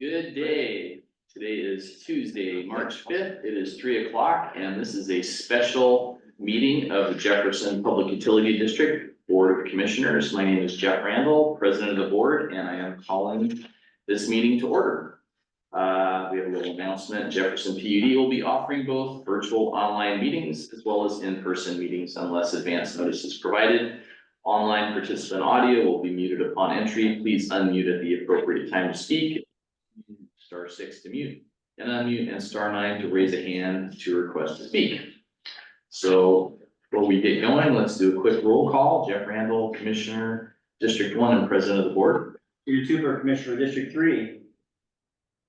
Good day. Today is Tuesday, March 5th. It is 3 o'clock, and this is a special meeting of the Jefferson Public Utility District Board of Commissioners. My name is Jeff Randall, President of the board, and I am calling this meeting to order. We have a little announcement. Jefferson PUD will be offering both virtual online meetings as well as in-person meetings unless advance notice is provided. Online participant audio will be muted upon entry. Please unmute at the appropriate time to speak. *6 to mute and unmute, and *9 to raise a hand to request to speak. So before we get going, let's do a quick roll call. Jeff Randall, Commissioner, District 1 and President of the Board. You two are Commissioner District 3.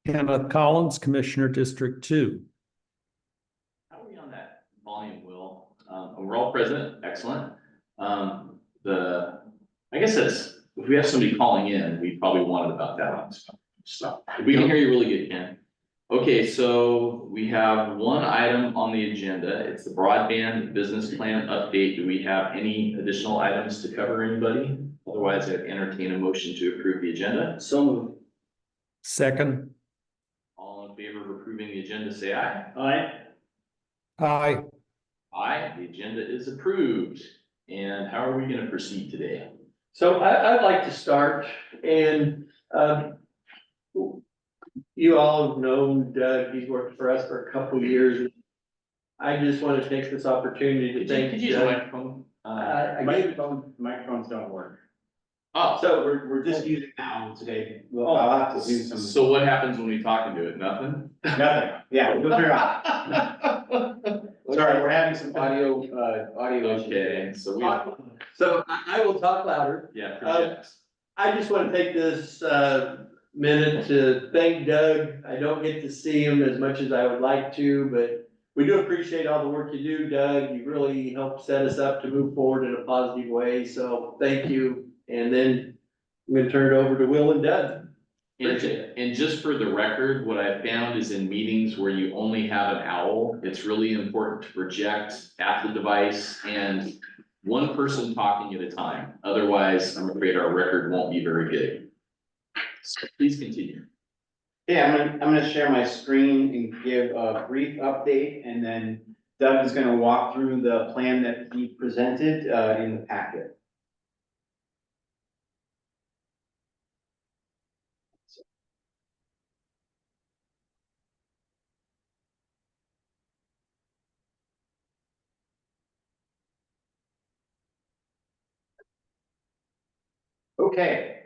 Kenneth Collins, Commissioner District 2. How are we on that volume, Will? We're all present. Excellent. I guess that's, if we have somebody calling in, we probably wanted about that. So we can hear you really good, Ken. Okay, so we have one item on the agenda. It's the broadband business plan update. Do we have any additional items to cover, anybody? Otherwise, I'd entertain a motion to approve the agenda. So moved. Second. All in favor of approving the agenda, say aye. Aye. Aye. Aye, the agenda is approved. And how are we gonna proceed today? So I'd like to start, and you all have known Doug, he's worked for us for a couple of years. I just want to take this opportunity to thank Could you use the Doug. microphone? I gave, Microphones don't work. Oh, so We're just using that one today. Well, I'll have to do some. so what happens when we talk into it? Nothing? Nothing. Yeah, we'll figure out. Sorry, we're having some audio issues. Okay, so we, so I will talk louder. yeah, project. I just want to take this minute to thank Doug. I don't get to see him as much as I would like to, but we do appreciate all the work you do, Doug. You really helped set us up to move forward in a positive way, so thank you. And then I'm gonna turn it over to Will and Doug. And just for the record, what I found is in meetings where you only have an owl, it's really important to project at the device and one person talking at a time. Otherwise, I'm afraid our record won't be very good. So please continue. Yeah, I'm gonna share my screen and give a brief update, and then Doug is gonna walk through the plan that he presented in the packet. Okay,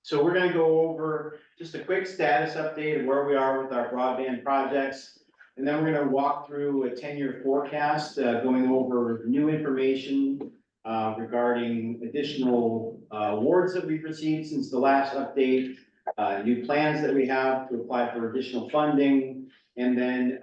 so we're gonna go over just a quick status update of where we are with our broadband projects. And then we're gonna walk through a 10-year forecast, going over new information regarding additional awards that we've received since the last update, new plans that we have to apply for additional funding, and then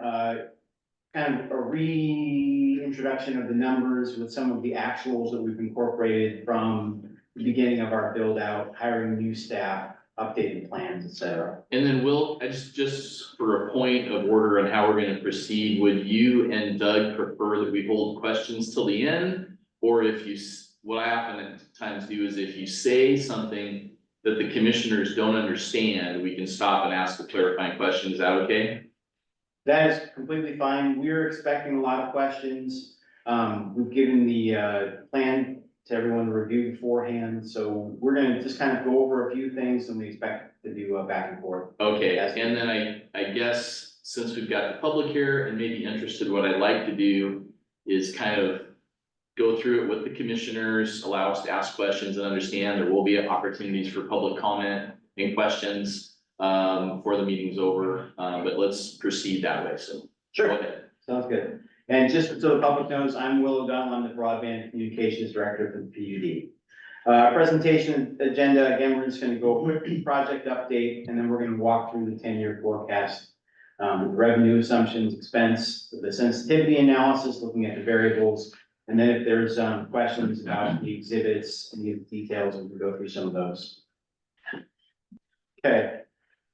kind of a reintroduction of the numbers with some of the actuals that we've incorporated from the beginning of our build out, hiring new staff, updated plans, et cetera. And then Will, I just for a point of order on how we're gonna proceed, would you and Doug prefer that we hold questions till the end? Or if you, what I often at times do is if you say something that the commissioners don't understand, we can stop and ask a clarifying question. Is that okay? That is completely fine. We're expecting a lot of questions. We've given the plan to everyone to review beforehand, so we're gonna just kind of go over a few things and we expect to do back and forth. Okay, and then I guess since we've got the public here and maybe interested, what I'd like to do is kind of go through it with the commissioners, allow us to ask questions and understand there will be opportunities for public comment and questions before the meeting's over, but let's proceed that way, so. Sure. Go ahead. Sounds good. And just so the public knows, I'm Will O'Donnell, I'm the Broadband Communications Director for the PUD. Presentation agenda, again, we're just gonna go quick project update, and then we're gonna walk through the 10-year forecast. With revenue assumptions, expense, the sensitivity analysis, looking at the variables, and then if there's questions about the exhibits and the details, we can go through some of those. Okay.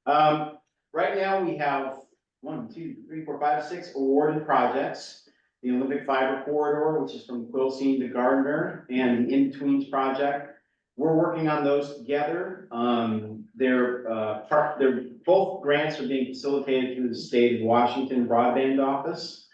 Right now we have 1, 2, 3, 4, 5, 6 awarded projects. The Olympic Fiber Corridor, which is from Quilcene to Gardner, and the In-Betweens project. we're working on those together. They're both grants are being facilitated through the state of Washington Broadband Office.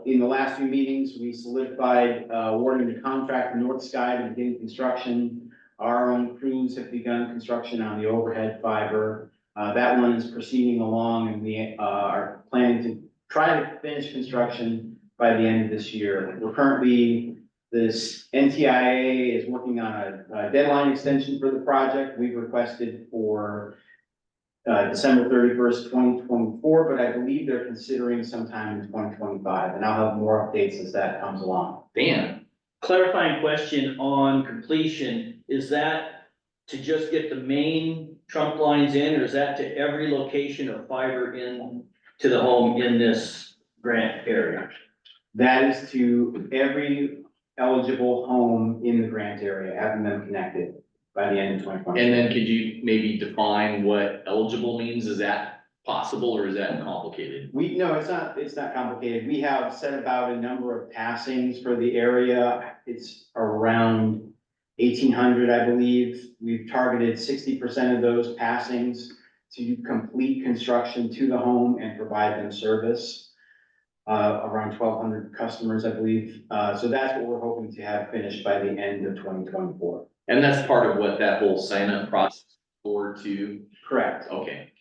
In the last few meetings, we solidified, awarding the contract to North Sky to begin construction. Our own crews have begun construction on the overhead fiber. That one is proceeding along, and we, are planning to try to finish construction by the end of this year. We're currently, this NTIA is working on a deadline extension for the project. We've requested for December 31st, 2024, but I believe they're considering sometime in 2025, and I'll have more updates as that comes along. Dan, Clarifying question on completion, is that to just get the main trunk lines in, or is that to every location of fiber in to the home in this grant area? That is to every eligible home in the grant area, having them connected by the end of 2020. and then could you maybe define what eligible means? Is that possible or is that complicated? No, it's not complicated. We have set about a number of passings for the area. It's around 1,800, I believe. We've targeted 60% of those passings to complete construction to the home and provide them service. Around 1,200 customers, I believe. So that's what we're hoping to have finished by the end of 2024. And that's part of what that whole sign up process for to, Correct. okay.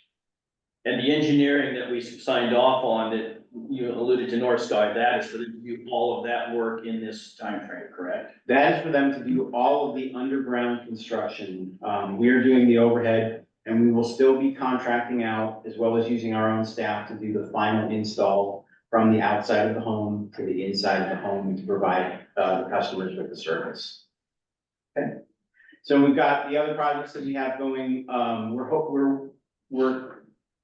And the engineering that we signed off on that you alluded to North Sky, that is for them to do all of that work in this time frame, correct? That is for them to do all of the underground construction. We are doing the overhead, and we will still be contracting out as well as using our own staff to do the final install from the outside of the home to the inside of the home to provide the customers with the service. Okay, so we've got the other projects that we have going. We're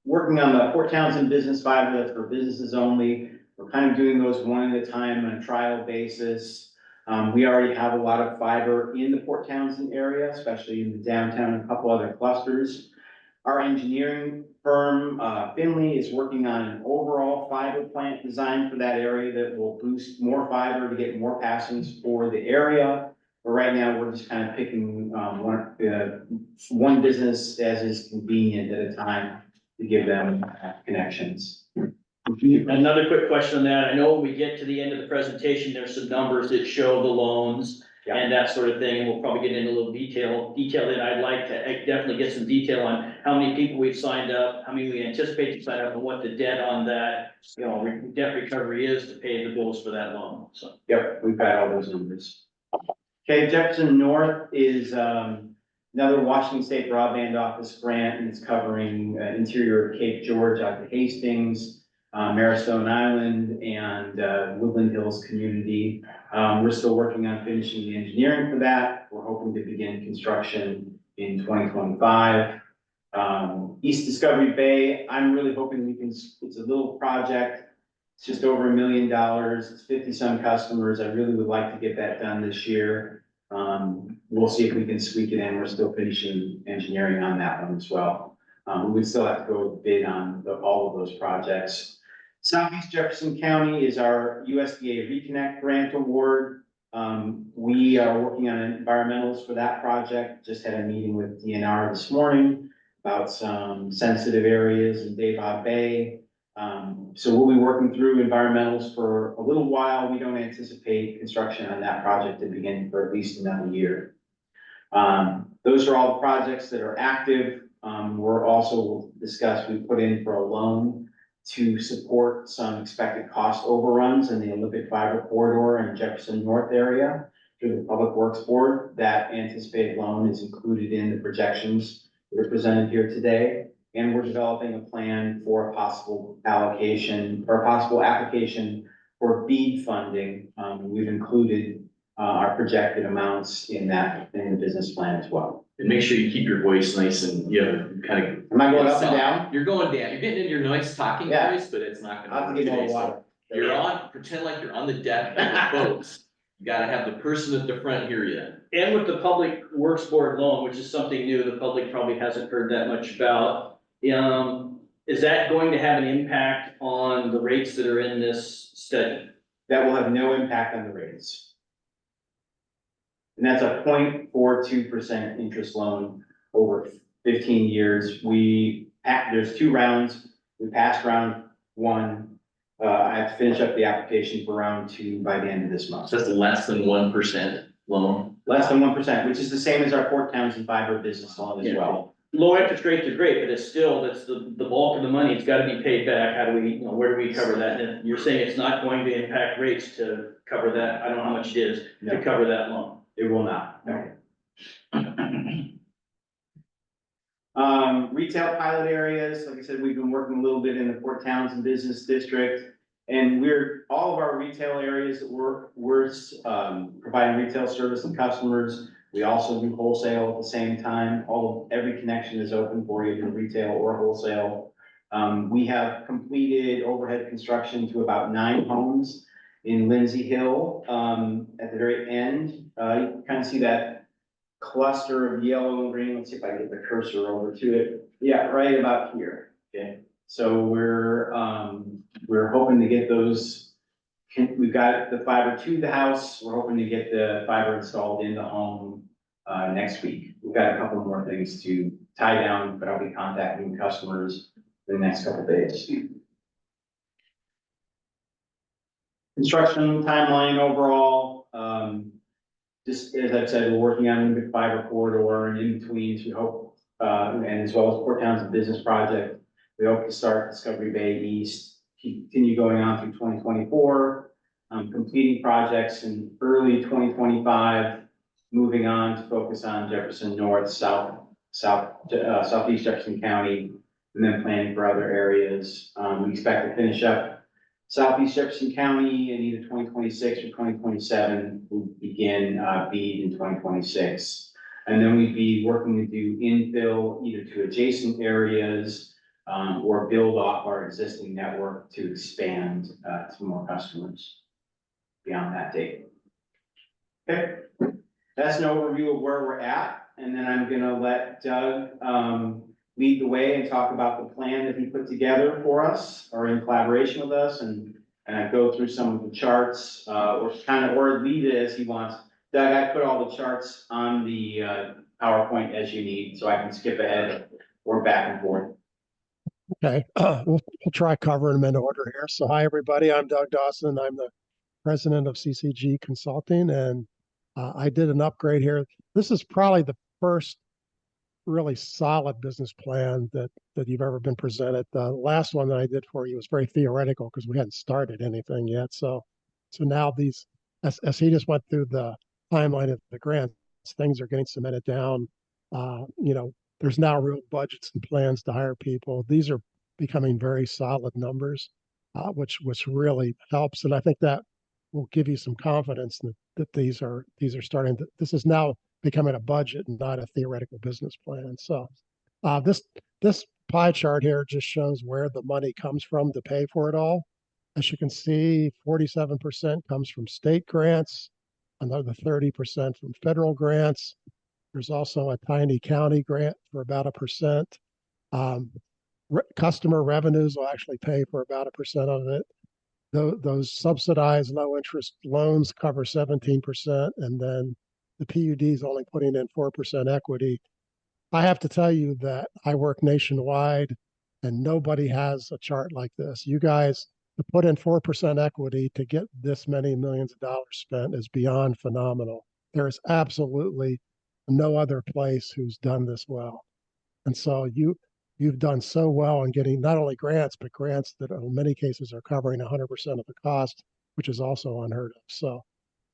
working on the Port Townsend Business Fiber. That's for businesses only. We're kind of doing those one at a time on a trial basis. We already have a lot of fiber in the Port Townsend area, especially in the downtown and a couple other clusters. Our engineering firm, Finley, is working on an overall fiber plant design for that area that will boost more fiber to get more passings for the area. But right now, we're just kind of picking one business as is convenient at a time to give them connections. Another quick question on that. I know when we get to the end of the presentation, there's some numbers that show the loans and that sort of thing. We'll probably get into a little detail that I'd like to definitely get some detail on how many people we've signed up, how many we anticipate to sign up, and what the debt on that, debt recovery is to pay the bills for that loan, so. Yep, we've got all those numbers. Okay, Jefferson North is another Washington State Broadband Office grant, and it's covering interior of Cape George out to Hastings, Marrowstone Island, and Woodland Hills community. We're still working on finishing the engineering for that. We're hoping to begin construction in 2025. East Discovery Bay, I'm really hoping we can, it's a little project. It's just over $1 million. It's 50-some customers. I really would like to get that done this year. We'll see if we can squeak it in. We're still finishing engineering on that one as well. We would still have to go bid on all of those projects. Southeast Jefferson County is our USDA Reconnect Grant Award. We are working on environmentals for that project. Just had a meeting with DNR this morning about some sensitive areas in Daytona Bay. So we'll be working through environmentals for a little while. We don't anticipate construction on that project to begin for at least another year. Those are all the projects that are active. We're also, we'll discuss, we put in for a loan to support some expected cost overruns in the Olympic Fiber Corridor in Jefferson North area through the Public Works Board. That anticipated loan is included in the projections that are presented here today. And we're developing a plan for a possible allocation or a possible application for BEAD funding. We've included our projected amounts in that, in the business plan as well. And make sure you keep your voice nice and, kind of. Am I going up and down? You're going down. You're getting in your nice talking Yeah. voice, but it's not I'll gonna. have to get work more today, so water. You're on, pretend like you're on the deck of the boats. You gotta have the person at the front hear you. And with the Public Works Board loan, which is something new, the public probably hasn't heard that much about. Is that going to have an impact on the rates that are in this study? That will have no impact on the rates. And that's a 0.42% interest loan over 15 years. There's 2 rounds. We passed round 1. I have to finish up the application for round 2 by the end of this month. So that's less than 1% loan. Less than 1%, which is the same as our Port Townsend fiber business loan as Yeah. well. Low interest rates are great, but it's still, that's the bulk of the money, it's gotta be paid back, how do we, where do we cover that? And you're saying it's not going to impact rates to cover that, I don't know how much it is, to No. cover that loan. It will not, no. Retail pilot areas, like I said, we've been working a little bit in the Port Townsend Business District. And all of our retail areas that we're providing retail service to customers. We also do wholesale at the same time. Every connection is open for either retail or wholesale. We have completed overhead construction to about 9 homes in Lindsay Hill. At the very end, you can kind of see that cluster of yellow and green. Let's see if I can get the cursor over to it. Yeah, right about here. Okay, so we're hoping to get those. We've got the fiber to the house. We're hoping to get the fiber installed in the home next week. We've got a couple more things to tie down, but I'll be contacting customers in the next couple of days. Construction timeline overall, just as I've said, we're working on the fiber corridor and in between, we hope, and as well as Port Townsend Business Project. We hope to start Discovery Bay East, continue going on through 2024, completing projects in early 2025, moving on to focus on Jefferson North, Southeast Jefferson County, and then planning for other areas. We expect to finish up Southeast Jefferson County in either 2026 or 2027. We'll begin BEAD in 2026. And then we'd be working to do infill either to adjacent areas or build off our existing network to expand to more customers beyond that date. Okay, that's an overview of where we're at. And then I'm gonna let Doug lead the way and talk about the plan that he put together for us, or in collaboration with us, and go through some of the charts, or lead it as he wants. Doug, I put all the charts on the PowerPoint as you need, so I can skip ahead or back and forth. Okay, we'll try covering them in order here. So hi, everybody. I'm Doug Dawson. I'm the president of CCG Consulting, and I did an upgrade here. This is probably the first really solid business plan that you've ever been presented. The last one that I did for you was very theoretical because we hadn't started anything yet. So now these, as he just went through the timeline of the grants, things are getting cemented down. There's now real budgets and plans to hire people. These are becoming very solid numbers, which really helps. And I think that will give you some confidence that these are starting to, this is now becoming a budget and not a theoretical business plan. So this pie chart here just shows where the money comes from to pay for it all. As you can see, 47% comes from state grants, another 30% from federal grants. There's also a tiny county grant for about 1%. Customer revenues will actually pay for about 1% of it. Those subsidized low interest loans cover 17%, and then the PUD is only putting in 4% equity. I have to tell you that I work nationwide and nobody has a chart like this. You guys, to put in 4% equity to get this many millions of dollars spent is beyond phenomenal. There is absolutely no other place who's done this well. And so you've done so well in getting not only grants, but grants that in many cases are covering 100% of the cost, which is also unheard of. So,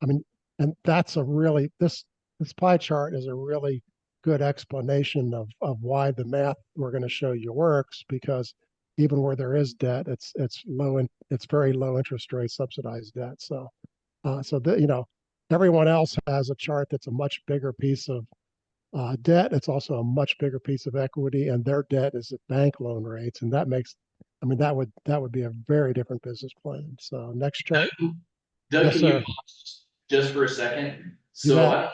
I mean, and that's a really, this pie chart is a really good explanation of why the math we're going to show you works, because even where there is debt, it's very low interest rate subsidized debt. So, everyone else has a chart that's a much bigger piece of debt. It's also a much bigger piece of equity, and their debt is at bank loan rates, and that makes, I mean, that would be a very different business plan. So next chart. Doug, Yes, can sir. you pause just for a second? You So bet.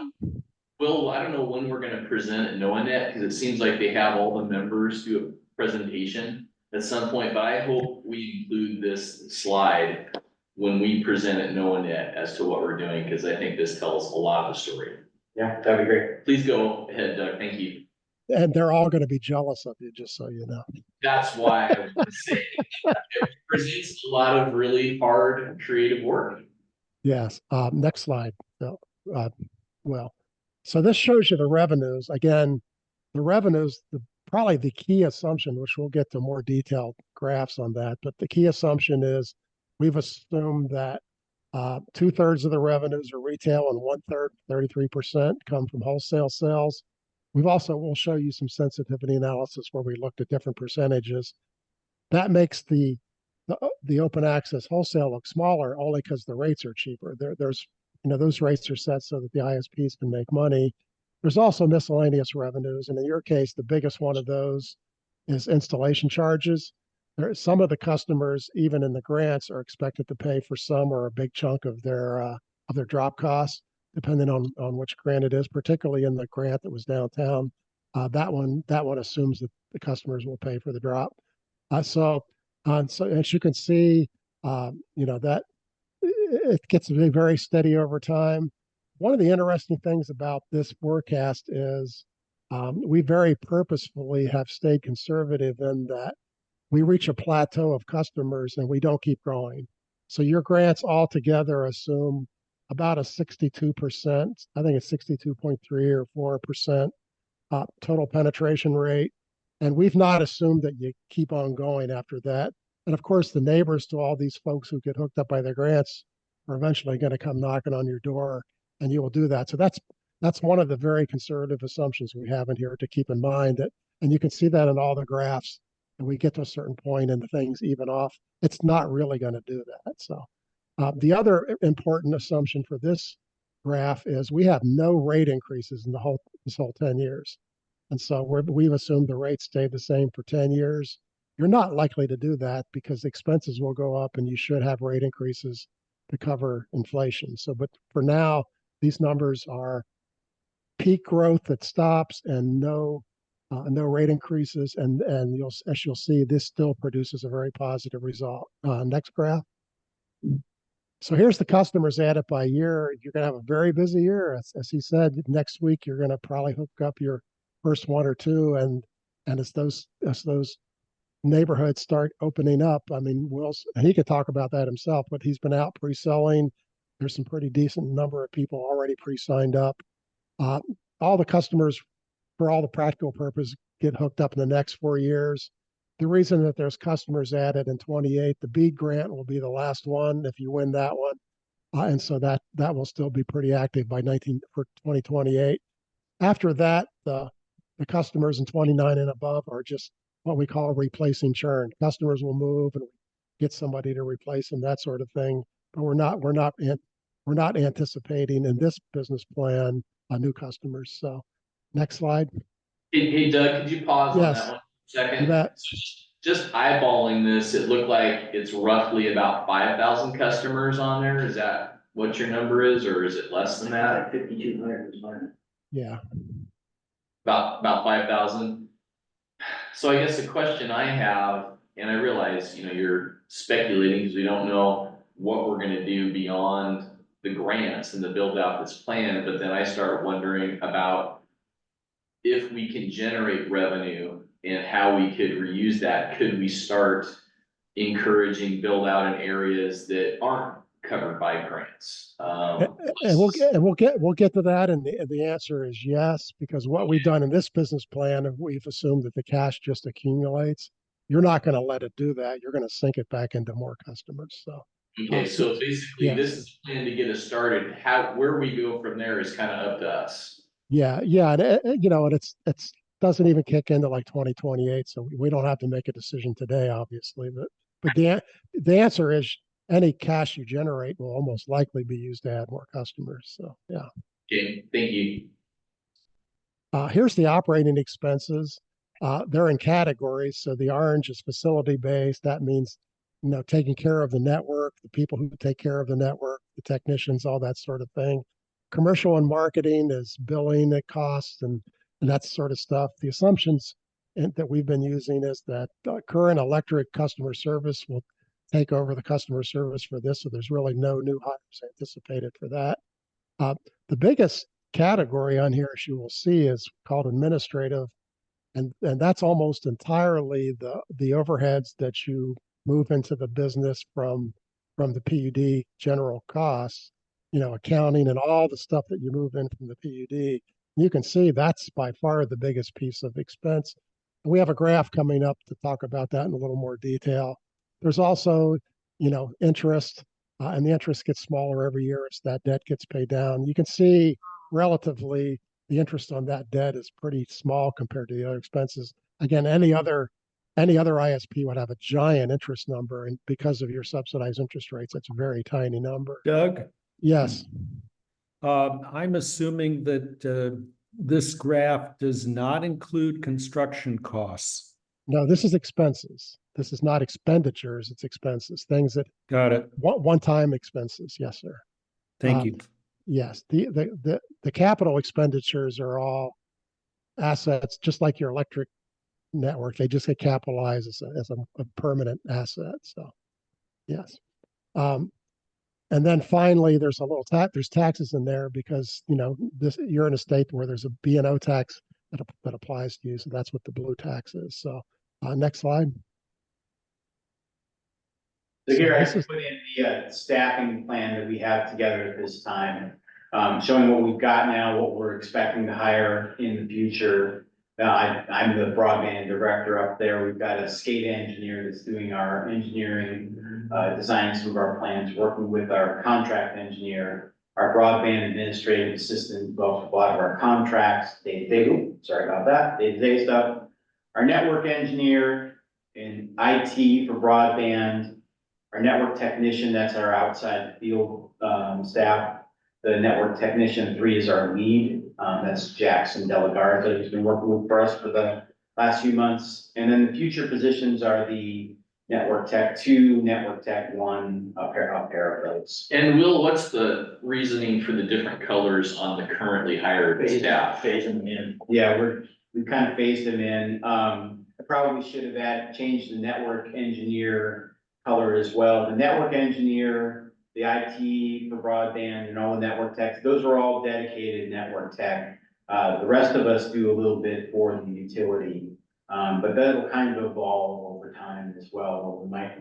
I don't know when we're gonna present at NOAANET, because it seems like they have all the members do a presentation at some point, but I hope we include this slide when we present at NOAANET as to what we're doing, because I think this tells a lot of the story. Yeah, that'd be great. Please go ahead, Doug. Thank you. And they're all going to be jealous of you, just so you know. That's why I was gonna say, it presents a lot of really hard creative work. Yes. Next slide. No, well, so this shows you the revenues. Again, the revenues, probably the key assumption, which we'll get to more detailed graphs on that, but the key assumption is we've assumed that 2/3 of the revenues are retail and 1/3, 33% come from wholesale sales. We'll show you some sensitivity analysis where we looked at different percentages. That makes the open access wholesale look smaller only because the rates are cheaper. Those rates are set so that the ISPs can make money. There's also miscellaneous revenues, and in your case, the biggest one of those is installation charges. Some of the customers, even in the grants, are expected to pay for some or a big chunk of their drop costs, depending on which grant it is. Particularly in the grant that was downtown, that one assumes that the customers will pay for the drop. So as you can see, that it gets to be very steady over time. One of the interesting things about this forecast is we very purposefully have stayed conservative in that we reach a plateau of customers and we don't keep growing. So your grants altogether assume about a 62%, I think it's 62.3 or 4% total penetration rate. And we've not assumed that you keep on going after that. And of course, the neighbors to all these folks who get hooked up by their grants are eventually going to come knocking on your door, and you will do that. So that's one of the very conservative assumptions we have in here to keep in mind. That, and you can see that in all the graphs. And we get to a certain point and the things even off. It's not really going to do that. So the other important assumption for this graph is we have no rate increases in this whole 10 years. And so we've assumed the rates stay the same for 10 years. You're not likely to do that because expenses will go up and you should have rate increases to cover inflation. So, but for now, these numbers are peak growth that stops and no rate increases. And as you'll see, this still produces a very positive result. Next graph. So here's the customers added by year. You're going to have a very busy year. As he said, next week, you're going to probably hook up your first one or two. And as those neighborhoods start opening up, I mean, and he could talk about that himself, but he's been out pre-selling. There's some pretty decent number of people already pre-signed up. All the customers, for all the practical purpose, get hooked up in the next 4 years. The reason that there's customers added in 28, the BEAD grant will be the last one if you win that one. And so that will still be pretty active for 2028. After that, the customers in 29 and above are just what we call replacing churn. Customers will move and get somebody to replace them, that sort of thing. But we're not anticipating in this business plan new customers. So next slide. Hey Doug, could you pause on Yes. that one second? That, So just eyeballing this, it looked like it's roughly about 5,000 customers on there. Is that what your number is, or is it less than that? 5,200 is mine. yeah. About 5,000. So I guess the question I have, and I realize, you're speculating because we don't know what we're gonna do beyond the grants and to build out this plan, but then I start wondering about if we can generate revenue and how we could reuse that. Could we start encouraging build out in areas that aren't covered by grants? And we'll get to that, and the answer is yes, because what we've done in this business plan, we've assumed that the cash just accumulates. You're not going to let it do that. You're going to sink it back into more customers. So Okay, so basically, yes. this is the plan to get us started. Where we go from there is kind of up to us. Yeah, and it doesn't even kick into like 2028, so we don't have to make a decision today, obviously. But the answer is any cash you generate will almost likely be used to add more customers. So yeah. Okay, thank you. Here's the operating expenses. They're in categories. So the orange is facility based. That means taking care of the network, the people who take care of the network, the technicians, all that sort of thing. Commercial and marketing is billing at costs and that sort of stuff. The assumptions that we've been using is that current electric customer service will take over the customer service for this. So there's really no new hires anticipated for that. The biggest category on here, as you will see, is called administrative. And that's almost entirely the overheads that you move into the business from the PUD general costs, accounting and all the stuff that you move in from the PUD. You can see that's by far the biggest piece of expense. And we have a graph coming up to talk about that in a little more detail. There's also, interest, and the interest gets smaller every year as that debt gets paid down. You can see relatively the interest on that debt is pretty small compared to the other expenses. Again, any other ISP would have a giant interest number, and because of your subsidized interest rates, it's a very tiny number. Doug, Yes, I'm assuming that this graph does not include construction costs. no, this is expenses. This is not expenditures, it's expenses, things that Got it. one-time expenses. Yes, sir. Thank you. Yes, the capital expenditures are all assets, just like your electric network. They just get capitalized as a permanent asset. So, yes. And then finally, there's a little there's taxes in there because you're in a state where there's a B&O tax that applies to you. So that's what the blue tax is. So, next slide. So here I this is- put in the staffing plan that we have together at this time, showing what we've got now, what we're expecting to hire in the future. I'm the broadband director up there. We've got a SCADA engineer that's doing our engineering, designing some of our plans, working with our contract engineer, our broadband administrative assistant, both a lot of our contracts, day-to-day stuff, our network engineer and IT for broadband, our network technician, that's our outside field staff. The network technician 3 is our lead. That's Jackson Delagarza, who's been working with for us for the last few months. And then the future positions are the network tech 2, network tech 1, a pair of those. And Will, what's the reasoning for the different colors on the currently hired staff? Phasing them in. Yeah, we've kind of phased them in. I probably should have changed the network engineer color as well. The network engineer, the IT for broadband and all the network tech, those are all dedicated network tech. The rest of us do a little bit for the utility, but that'll kind of evolve over time as well. We might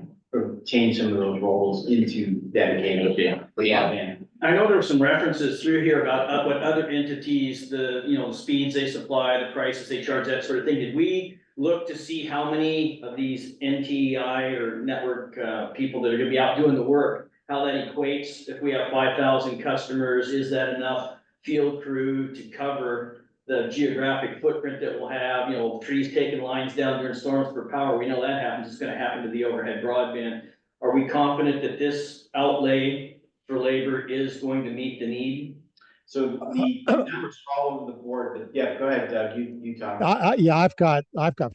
change some of those roles into dedicated broadband. I know there were some references through here about what other entities, the speeds they supply, the prices they charge, that sort of thing. Did we look to see how many of these NTI or network people that are gonna be out doing the work, how that equates? If we have 5,000 customers, is that enough field crew to cover the geographic footprint that we'll have? Trees taking lines down during storms for power, we know that happens, it's gonna happen to the overhead broadband. Are we confident that this outlay for labor is going to meet the need? So the numbers are all over the board, but yeah, go ahead, Doug, you talk. Yeah, I've got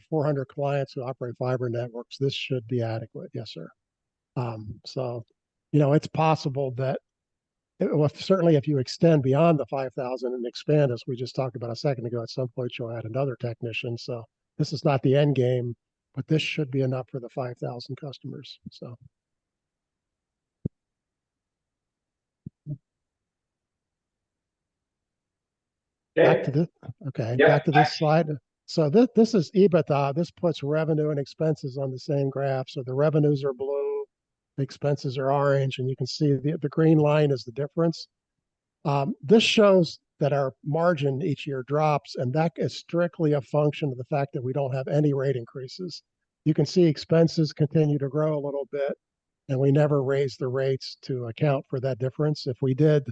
400 clients who operate fiber networks. This should be adequate. Yes, sir. So, it's possible that, certainly if you extend beyond the 5,000 and expand, as we just talked about a second ago, at some point you'll add another technician. So this is not the end game, but this should be enough for the 5,000 customers. So. Back to this. Okay, Yeah. back to this slide. So this is EBITDA. This puts revenue and expenses on the same graph. So the revenues are blue, the expenses are orange, and you can see the green line is the difference. This shows that our margin each year drops, and that is strictly a function of the fact that we don't have any rate increases. You can see expenses continue to grow a little bit, and we never raise the rates to account for that difference. If we did,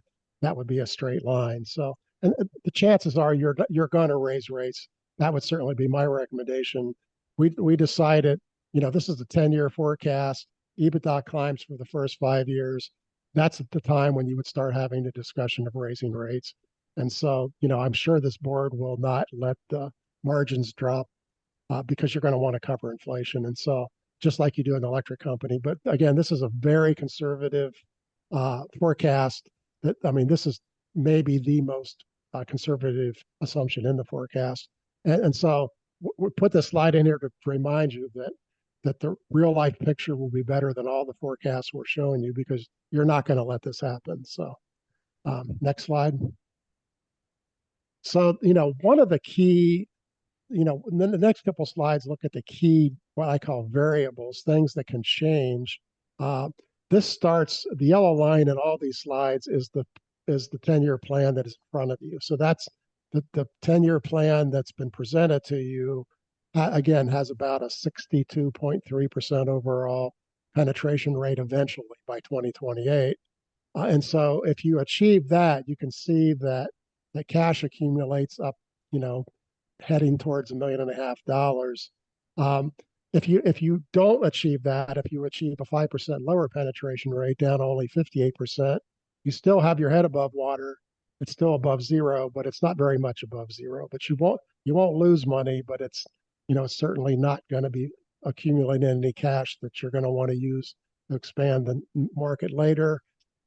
that would be a straight line. So, and the chances are you're going to raise rates. That would certainly be my recommendation. We decided, this is a 10-year forecast. EBITDA climbs for the first 5 years. That's at the time when you would start having the discussion of raising rates. And so, I'm sure this board will not let the margins drop because you're going to want to cover inflation. And so, just like you do in an electric company. But again, this is a very conservative forecast. This is maybe the most conservative assumption in the forecast. And so we put this slide in here to remind you that the real life picture will be better than all the forecasts we're showing you, because you're not going to let this happen. So next slide. So, one of the key, and then the next couple slides look at the key, what I call variables, things that can change. Uh, this starts, the yellow line in all these slides is the 10-year plan that is in front of you. So that's the 10-year plan that's been presented to you, again, has about a 62.3% overall penetration rate eventually by 2028. And so if you achieve that, you can see that the cash accumulates up, you know, heading towards $1.5 million. If you don't achieve that, if you achieve a 5% lower penetration rate down only 58%, you still have your head above water. It's still above zero, but it's not very much above zero. But you won't lose money, but it's certainly not going to be accumulating any cash that you're going to want to use to expand the market later.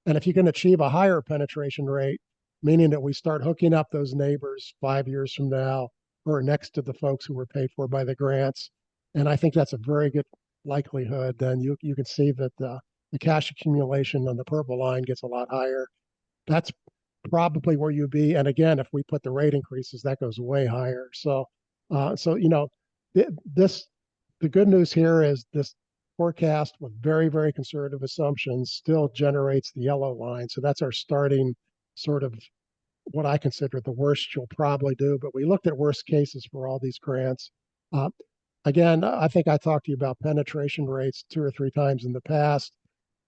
And if you can achieve a higher penetration rate, meaning that we start hooking up those neighbors 5 years from now, who are next to the folks who were paid for by the grants, and I think that's a very good likelihood, then you can see that the cash accumulation on the purple line gets a lot higher. That's probably where you'd be. And again, if we put the rate increases, that goes way higher. So this the good news here is this forecast with very, very conservative assumptions still generates the yellow line. So that's our starting sort of what I consider the worst you'll probably do. But we looked at worst cases for all these grants. Uh, Again, I think I talked to you about penetration rates 2 or 3 times in the past.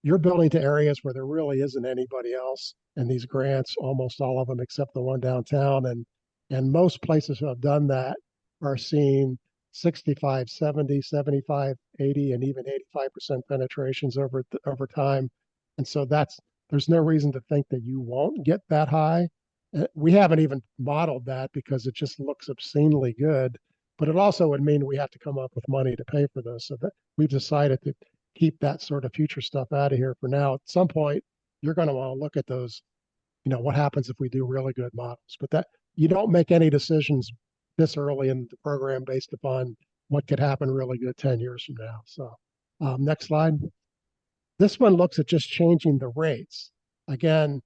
You're building to areas where there really isn't anybody else in these grants, almost all of them except the one downtown. And most places who have done that are seeing 65, 70, 75, 80, and even 85% penetrations over time. And so there's no reason to think that you won't get that high. We haven't even modeled that because it just looks obscenely good. But it also would mean we have to come up with money to pay for this. So that we've decided to keep that sort of future stuff out of here for now. At some point, you're going to want to look at those, what happens if we do really good models. But that you don't make any decisions this early in the program based upon what could happen really good 10 years from now. So next slide. This one looks at just changing the rates. Again,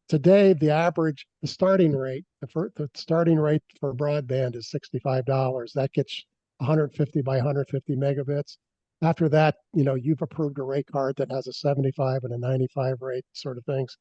today the starting rate, the starting rate for broadband is $65. That gets 150 by 150 megabits. After that, you've approved a rate card that has a 75 and a 95 rate sort of things.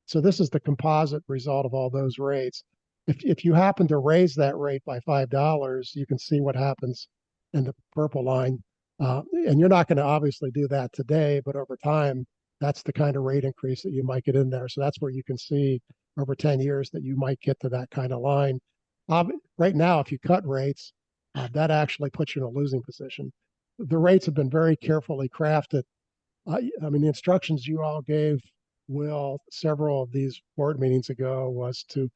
So this is the composite result of all those rates. If you happen to raise that rate by $5, you can see what happens in the purple line. And you're not going to obviously do that today, but over time, that's the kind of rate increase that you might get in there. So that's where you can see over 10 years that you might get to that kind of line. Right now, if you cut rates, that actually puts you in a losing position. The rates have been very carefully crafted. The instructions you all gave Will several of these board meetings ago was to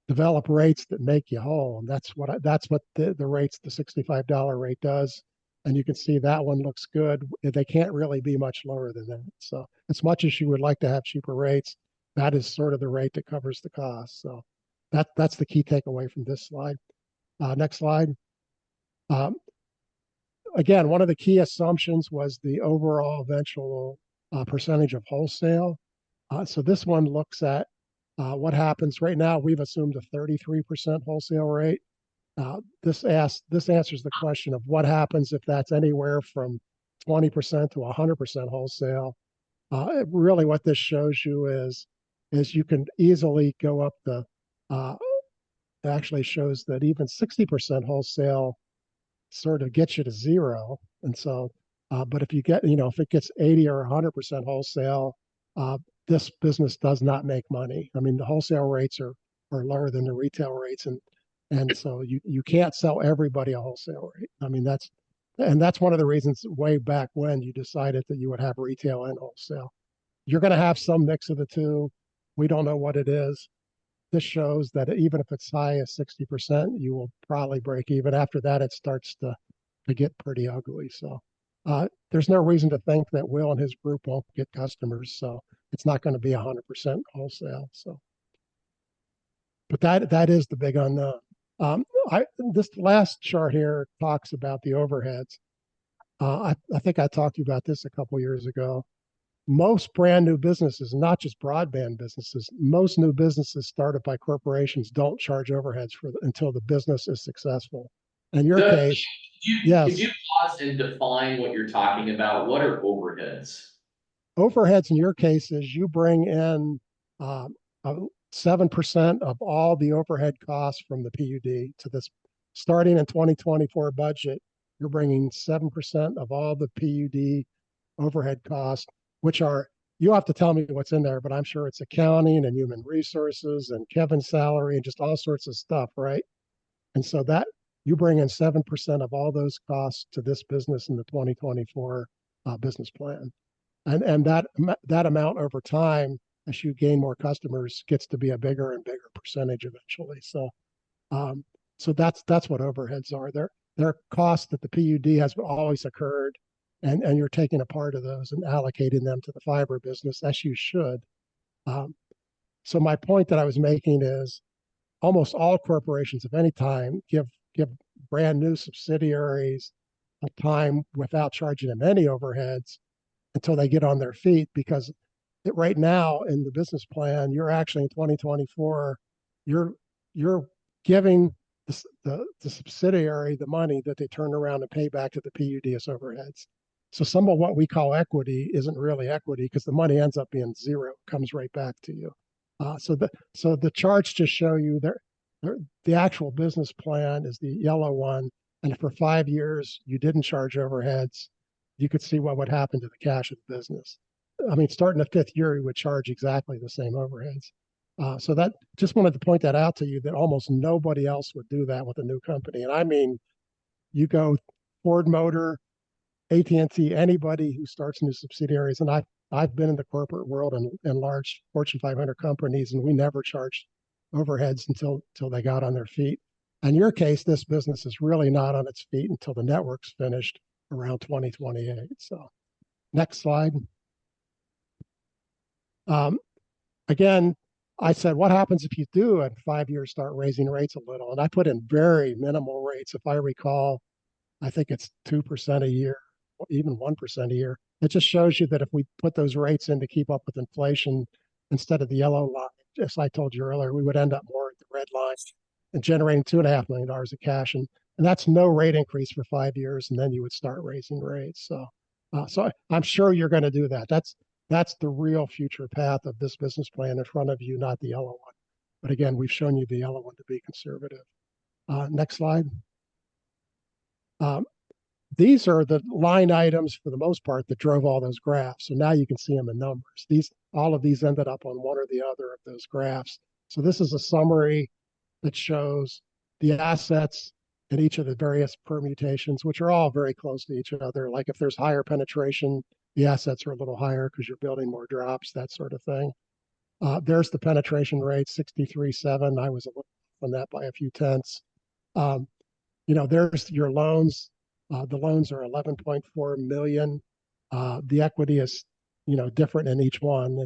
develop rates that make you whole. And that's what the rates, the $65 rate does. And you can see that one looks good. They can't really be much lower than that. So as much as you would like to have cheaper rates, that is sort of the rate that covers the cost. So that's the key takeaway from this slide. Next slide. Again, one of the key assumptions was the overall eventual percentage of wholesale. So this one looks at what happens right now. We've assumed a 33% wholesale rate. This answers the question of what happens if that's anywhere from 20% to 100% wholesale. Really, what this shows you is you can easily go up it actually shows that even 60% wholesale sort of gets you to zero. And so, but if you get, if it gets 80 or 100% wholesale, this business does not make money. I mean, the wholesale rates are lower than the retail rates, and so you can't sell everybody a wholesale rate. I mean, that's one of the reasons way back when you decided that you would have retail and wholesale. You're going to have some mix of the two. We don't know what it is. This shows that even if it's high as 60%, you will probably break even. After that, it starts to get pretty ugly. So there's no reason to think that Will and his group won't get customers. So it's not going to be 100% wholesale. So, but that is the big unknown. This last chart here talks about the overheads. I think I talked to you about this a couple years ago. most brand new businesses, not just broadband businesses, most new businesses started by corporations don't charge overheads until the business is successful. In your Doug, case, could you yes, pause and define what you're talking about? What are overheads? overheads in your case is you bring in 7% of all the overhead costs from the PUD to this. Starting in 2024 budget, you're bringing 7% of all the PUD overhead costs, which are, you have to tell me what's in there, but I'm sure it's accounting and human resources and Kevin's salary and just all sorts of stuff, right? And so that you bring in 7% of all those costs to this business in the 2024 business plan. And that amount over time, as you gain more customers, gets to be a bigger and bigger percentage eventually. So um, so that's what overheads are. They're costs that the PUD has always occurred, and you're taking a part of those and allocating them to the fiber business, as you should. Um, so my point that I was making is almost all corporations of any time give brand new subsidiaries a time without charging them any overheads until they get on their feet, because right now in the business plan, you're actually in 2024, you're giving the subsidiary the money that they turn around and pay back to the PUD as overheads. So some of what we call equity isn't really equity because the money ends up being zero, comes right back to you. So the charts just show you the actual business plan is the yellow one, and if for 5 years you didn't charge overheads, you could see what would happen to the cash of the business. I mean, starting the 5th year, you would charge exactly the same overheads. So that just wanted to point that out to you that almost nobody else would do that with a new company. And I mean, you go Ford Motor, AT&T, anybody who starts new subsidiaries, and I've been in the corporate world and large Fortune 500 companies, and we never charged overheads until they got on their feet. In your case, this business is really not on its feet until the network's finished around 2028. So next slide. Again, I said, what happens if you do in 5 years start raising rates a little? And I put in very minimal rates. If I recall, I think it's 2% a year, even 1% a year. It just shows you that if we put those rates in to keep up with inflation instead of the yellow line, as I told you earlier, we would end up more at the red line and generating $2.5 million of cash. And that's no rate increase for 5 years. And then you would start raising rates. So I'm sure you're going to do that. That's the real future path of this business plan in front of you, not the yellow one. But again, we've shown you the yellow one to be conservative. Next slide. These are the line items for the most part that drove all those graphs. So now you can see them in numbers. All of these ended up on one or the other of those graphs. So this is a summary that shows the assets in each of the various permutations, which are all very close to each other. Like if there's higher penetration, the assets are a little higher because you're building more drops, that sort of thing. There's the penetration rate, 63.7. I was a little on that by a few tenths. There's your loans. The loans are 11.4 million. The equity is, different in each one.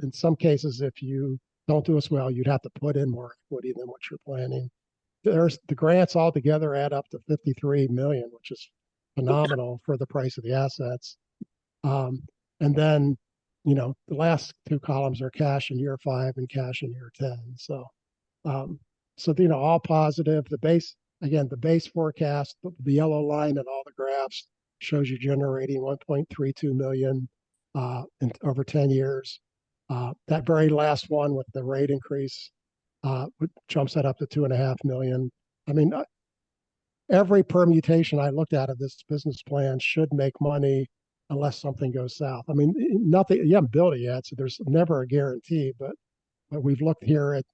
In some cases, if you don't do as well, you'd have to put in more equity than what you're planning. The grants altogether add up to 53 million, which is phenomenal for the price of the assets. And then, the last two columns are cash in year 5 and cash in year 10. So, all positive. The base forecast, the yellow line and all the graphs shows you generating 1.32 million over 10 years. That very last one with the rate increase jumps that up to 2.5 million. I mean, every permutation I looked at of this business plan should make money unless something goes south. I mean, nothing, you haven't built it yet, so there's never a guarantee, but we've looked here at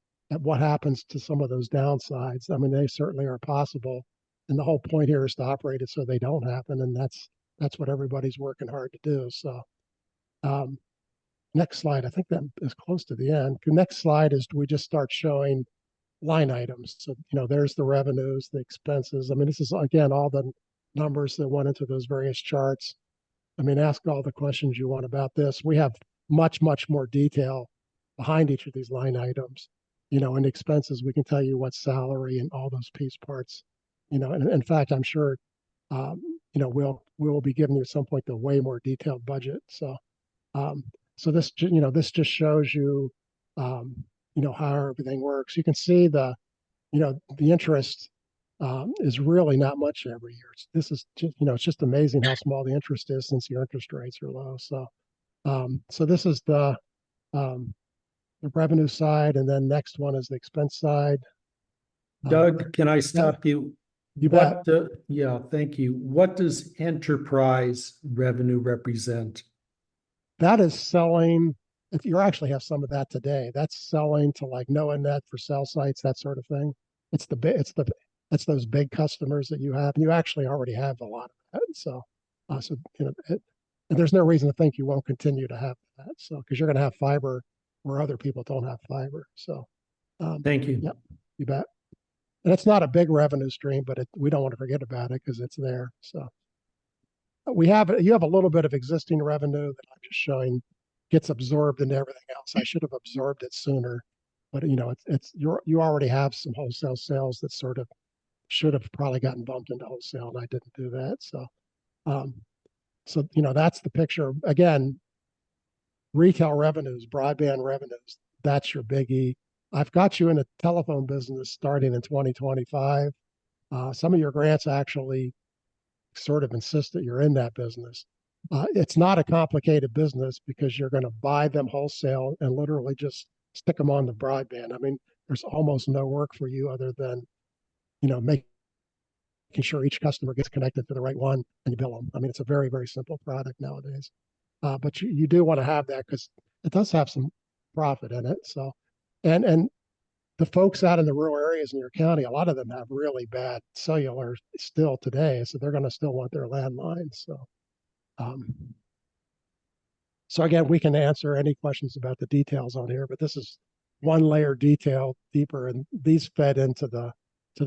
what happens to some of those downsides. I mean, they certainly are possible. And the whole point here is to operate it so they don't happen. And that's what everybody's working hard to do. So next slide, I think that is close to the end. The next slide is we just start showing line items. So, there's the revenues, the expenses. I mean, this is, again, all the numbers that went into those various charts. I mean, ask all the questions you want about this. We have much, much more detail behind each of these line items. In expenses, we can tell you what salary and all those piece parts. And in fact, I'm sure, we'll be giving you at some point the way more detailed budget. So So this, this just shows you, how everything works. You can see the interest is really not much every year. This is just, it's just amazing how small the interest is since your interest rates are low. So this is um, the revenue side, and then next one is the expense side. Doug, can I stop you? You bet. Yeah, thank you. What does enterprise revenue represent? That is selling. If you actually have some of that today, that's selling to like NoaNet for cell sites, that sort of thing. It's those big customers that you have, and you actually already have a lot of that. And there's no reason to think you won't continue to have that. So because you're going to have fiber where other people don't have fiber. So Thank you. yep, you bet. And it's not a big revenue stream, but we don't want to forget about it because it's there. So you have a little bit of existing revenue that I'm just showing gets absorbed into everything else. I should have absorbed it sooner, but you already have some wholesale sales that sort of should have probably gotten bumped into wholesale, and I didn't do that. Um, that's the picture. Again, retail revenues, broadband revenues, that's your biggie. I've got you in a telephone business starting in 2025. Some of your grants actually sort of insist that you're in that business. It's not a complicated business because you're going to buy them wholesale and literally just stick them on the broadband. I mean, there's almost no work for you other than, making sure each customer gets connected to the right one and you bill them. I mean, it's a very, very simple product nowadays. But you do want to have that because it does have some profit in it. So, and the folks out in the rural areas in your county, a lot of them have really bad cellular still today, so they're going to still want their landlines. Um, so again, we can answer any questions about the details on here, but this is one layer detail deeper, and these fed into the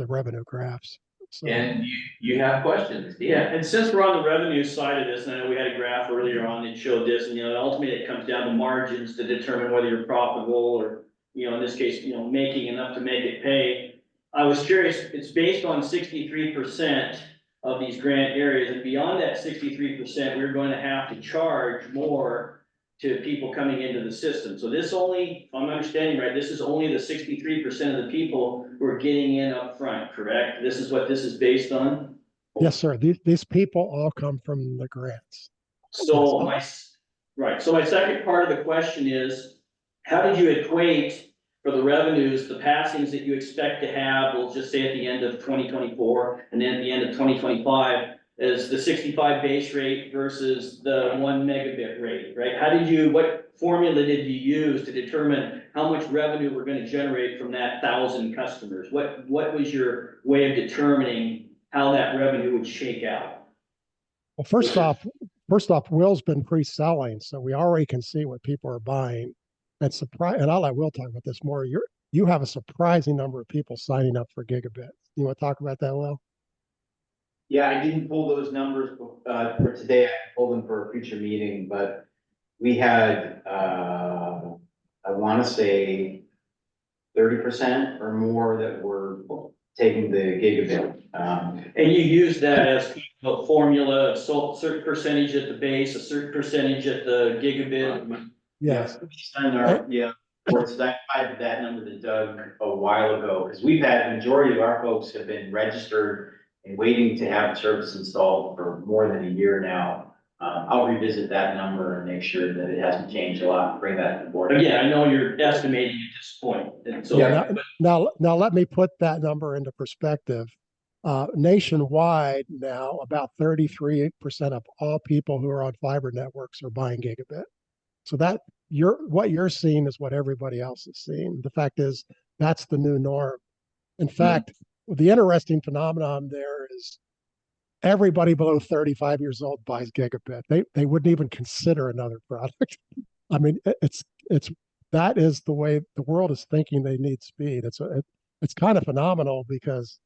revenue graphs. So, And you have questions? Yeah, and since we're on the revenue side of this, and I know we had a graph earlier on that showed this, and ultimately it comes down to margins to determine whether you're profitable or, in this case, making enough to make it pay. I was curious, it's based on 63% of these grant areas, and beyond that 63%, we're going to have to charge more to people coming into the system. So this only, if I'm understanding right, this is only the 63% of the people who are getting in up front, correct? This is what this is based on? yes, sir. These people all come from the grants. So Yes. so my second part of the question is, how did you equate for the revenues, the passings that you expect to have, we'll just say at the end of 2024 and then at the end of 2025, as the 65 base rate versus the 1 megabit rate, right? What formula did you use to determine how much revenue we're gonna generate from that 1,000 customers? What was your way of determining how that revenue would shake out? Well, first off, Will's been pre-selling, so we already can see what people are buying. And I'll let Will talk about this more. You have a surprising number of people signing up for gigabit. You want to talk about that, Will? Yeah, I didn't pull those numbers for today. I pulled them for a future meeting, but we had I want to say 30% or more that were taking the gigabit. And you use that as a formula, so a certain percentage at the base, a certain percentage at the gigabit. Yes. We're identified that number to Doug a while ago, because we've had, majority of our folks have been registered and waiting to have service installed for more than a year now. I'll revisit that number and make sure that it hasn't changed a lot, bring that to the board. Again, I know you're estimating at this point, and so. Yeah, now let me put that number into perspective. Nationwide now, about 33% of all people who are on fiber networks are buying gigabit. So what you're seeing is what everybody else is seeing. The fact is that's the new norm. In fact, the interesting phenomenon there is everybody below 35 years old buys gigabit. They wouldn't even consider another product. I mean, that is the way the world is thinking they need speed. It's kind of phenomenal because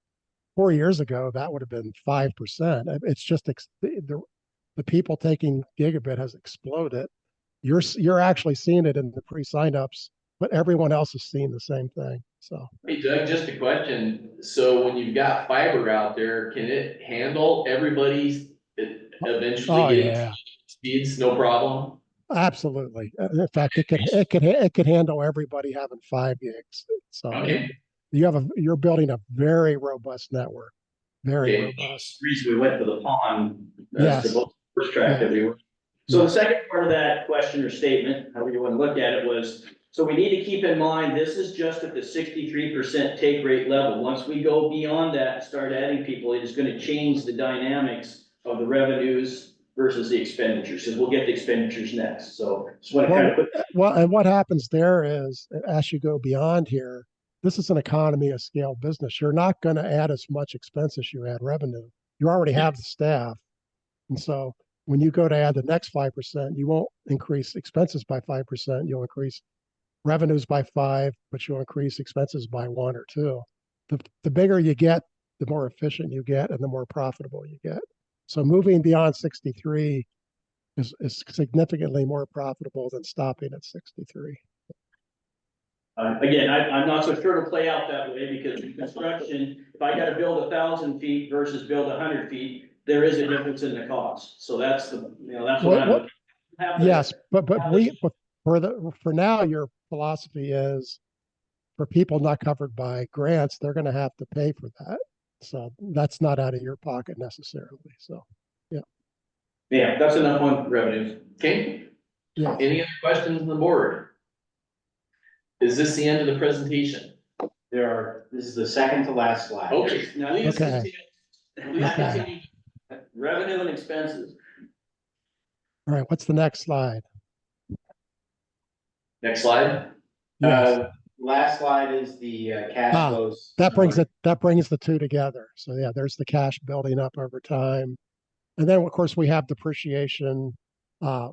4 years ago that would have been 5%. It's just the people taking gigabit has exploded. You're actually seeing it in the pre-signups, but everyone else is seeing the same thing. So, Hey Doug, just a question. So when you've got fiber out there, can it handle everybody's eventually getting speeds? No problem? Absolutely. In fact, it could handle everybody having 5 gigs. So Okay. you're building a very robust network, very Okay. robust. Reason we went to the pond, Yes. to both first track Yeah. everywhere. So the second part of that question or statement, however you want to look at it, was, so we need to keep in mind, this is just at the 63% take rate level. Once we go beyond that and start adding people, it is going to change the dynamics of the revenues versus the expenditures, because we'll get the expenditures next. So just want to kind of put. Well, and what happens there is, as you go beyond here, this is an economy of scale business. You're not going to add as much expense as you add revenue. You already have the staff. And so when you go to add the next 5%, you won't increase expenses by 5%. You'll increase revenues by 5%, but you'll increase expenses by 1 or 2. The bigger you get, the more efficient you get and the more profitable you get. So moving beyond 63 is significantly more profitable than stopping at 63. Again, I'm not so sure to play out that way, because in construction, if I gotta build 1,000 feet versus build 100 feet, there is a difference in the cost. So that's that's what I'm looking at. Yes, but for now, your philosophy is for people not covered by grants, they're going to have to pay for that. So that's not out of your pocket necessarily. So, Yeah, that's enough on revenues. Okay, yeah. any other questions on the board? Is this the end of the presentation? This is the second to last slide. Okay, Now, please Okay. continue. Please Okay. continue. revenue and expenses. All right. What's the next slide? Next slide. Yes. Last slide is the cash flows. That brings the two together. So yeah, there's the cash building up over time. And then of course we have depreciation,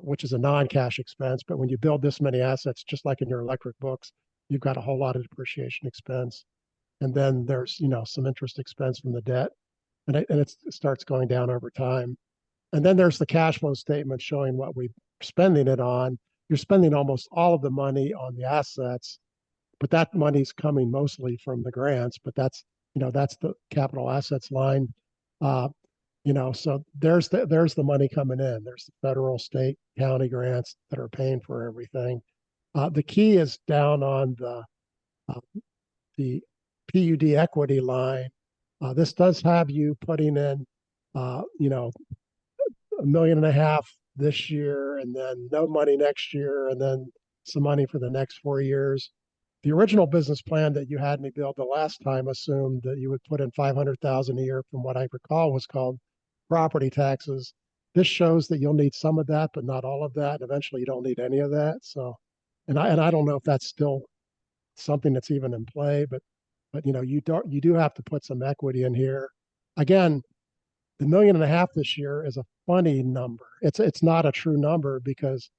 which is a non-cash expense. But when you build this many assets, just like in your electric books, you've got a whole lot of depreciation expense. And then there's, some interest expense from the debt, and it starts going down over time. And then there's the cash flow statement showing what we're spending it on. You're spending almost all of the money on the assets, but that money's coming mostly from the grants, but that's the capital assets line. So there's the money coming in. There's the federal, state, county grants that are paying for everything. The key is down on the PUD equity line. This does have you putting in, $1.5 million this year, and then no money next year, and then some money for the next 4 years. The original business plan that you had me build the last time assumed that you would put in $500,000 a year from what I recall was called property taxes. This shows that you'll need some of that, but not all of that. And eventually you don't need any of that. So, and I don't know if that's still something that's even in play, but you do have to put some equity in here. Again, the $1.5 million this year is a funny number. It's not a true number because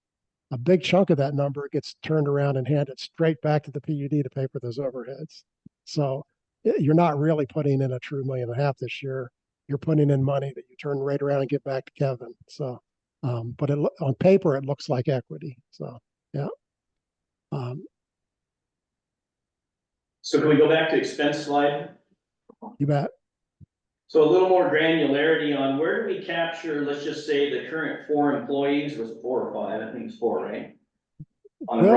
a big chunk of that number gets turned around and handed straight back to the PUD to pay for those overheads. So you're not really putting in a true $1.5 million this year. You're putting in money that you turn right around and get back to Kevin. So, but on paper, it looks like equity. So, yeah. So can we go back to expense slide? You bet. So a little more granularity on where do we capture, let's just say the current 4 employees, was it 4 or 5? I think it's 4, right? On the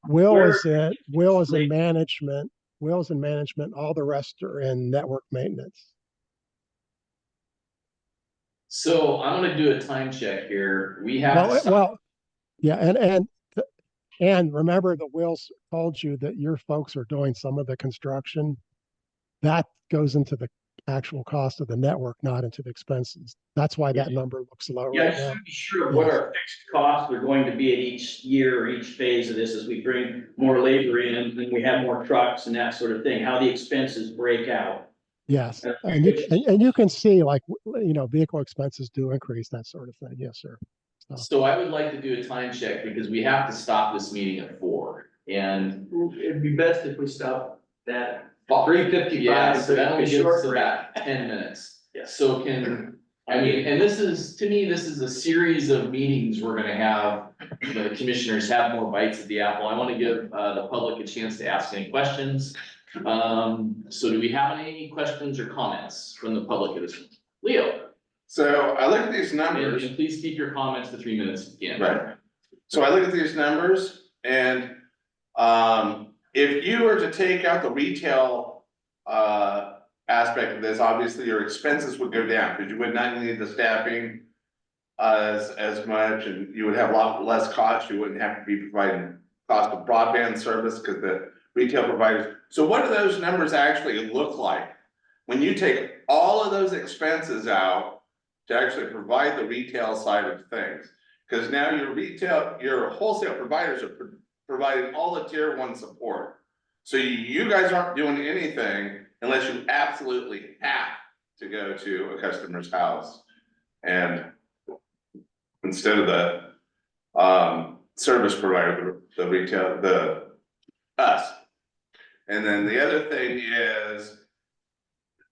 Will is in management. Will's in management. All the rest are in network maintenance. So I'm gonna do a time check here. We have to stop. Well, yeah, and remember that Will's told you that your folks are doing some of the construction. That goes into the actual cost of the network, not into the expenses. That's why that number looks low Yeah, I right just now. want to be sure of what our fixed costs are going to be at each year or each phase of this as we bring more labor in and we have more trucks and that sort of thing, how the expenses break out. Yes, and you can see vehicle expenses do increase, that sort of thing. Yes, sir. So I would like to do a time check because we have to stop this meeting at 4 and. It'd be best if we stop that. 3:55. Yeah, so that only A gives short us break. about 10 minutes. Yeah. So and this is a series of meetings we're gonna have. The commissioners have more bites at the apple. I wanna give the public a chance to ask any questions. So do we have any questions or comments from the public at this point? Leo? So I look at these numbers. And please keep your comments to 3 minutes if you can. Right. So I look at these numbers and, if you were to take out the retail, aspect of this, obviously your expenses would go down, because you would not need the staffing as much, and you would have a lot less cost, you wouldn't have to be providing cost of broadband service, because the retail providers. So what do those numbers actually look like? When you take all of those expenses out to actually provide the retail side of things? Because now your wholesale providers are providing all the tier 1 support. So you guys aren't doing anything unless you absolutely have to go to a customer's house. And instead of the service provider, the retail, us. And then the other thing is,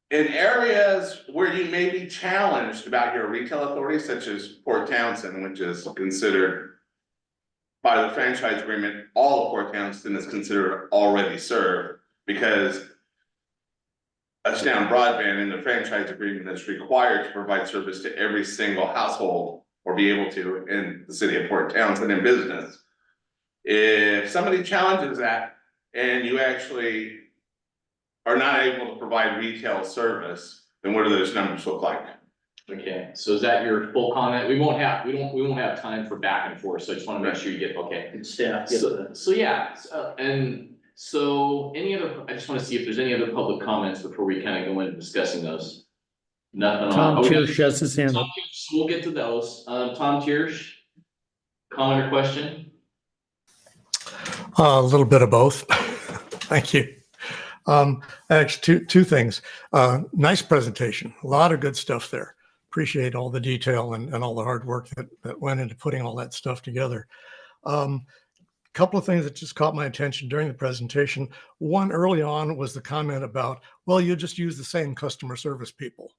in areas where you may be challenged about your retail authority, such as Port Townsend, which is considered by the franchise agreement, all of Port Townsend is considered already served, because Astound Broadband in the franchise agreement is required to provide service to every single household, or be able to, in the city of Port Townsend in business. If somebody challenges that and you actually are not able to provide retail service, then what do those numbers look like? Okay, so is that your full comment? We won't have time for back and forth, so I just wanna make sure you get, okay. And staff, get the- So yeah, and so I just wanna see if there's any other public comments before we kind of go into discussing those. Nothing on. Tom oh, Kirsch has his hand Tom up. Kirsch, we'll get to those. Tom Kirsch, comment or question? A little bit of both. Thank you. Actually, two things. Nice presentation. A lot of good stuff there. Appreciate all the detail and all the hard work that went into putting all that stuff together. Couple of things that just caught my attention during the presentation. One early on was the comment about, well, you just use the same customer service people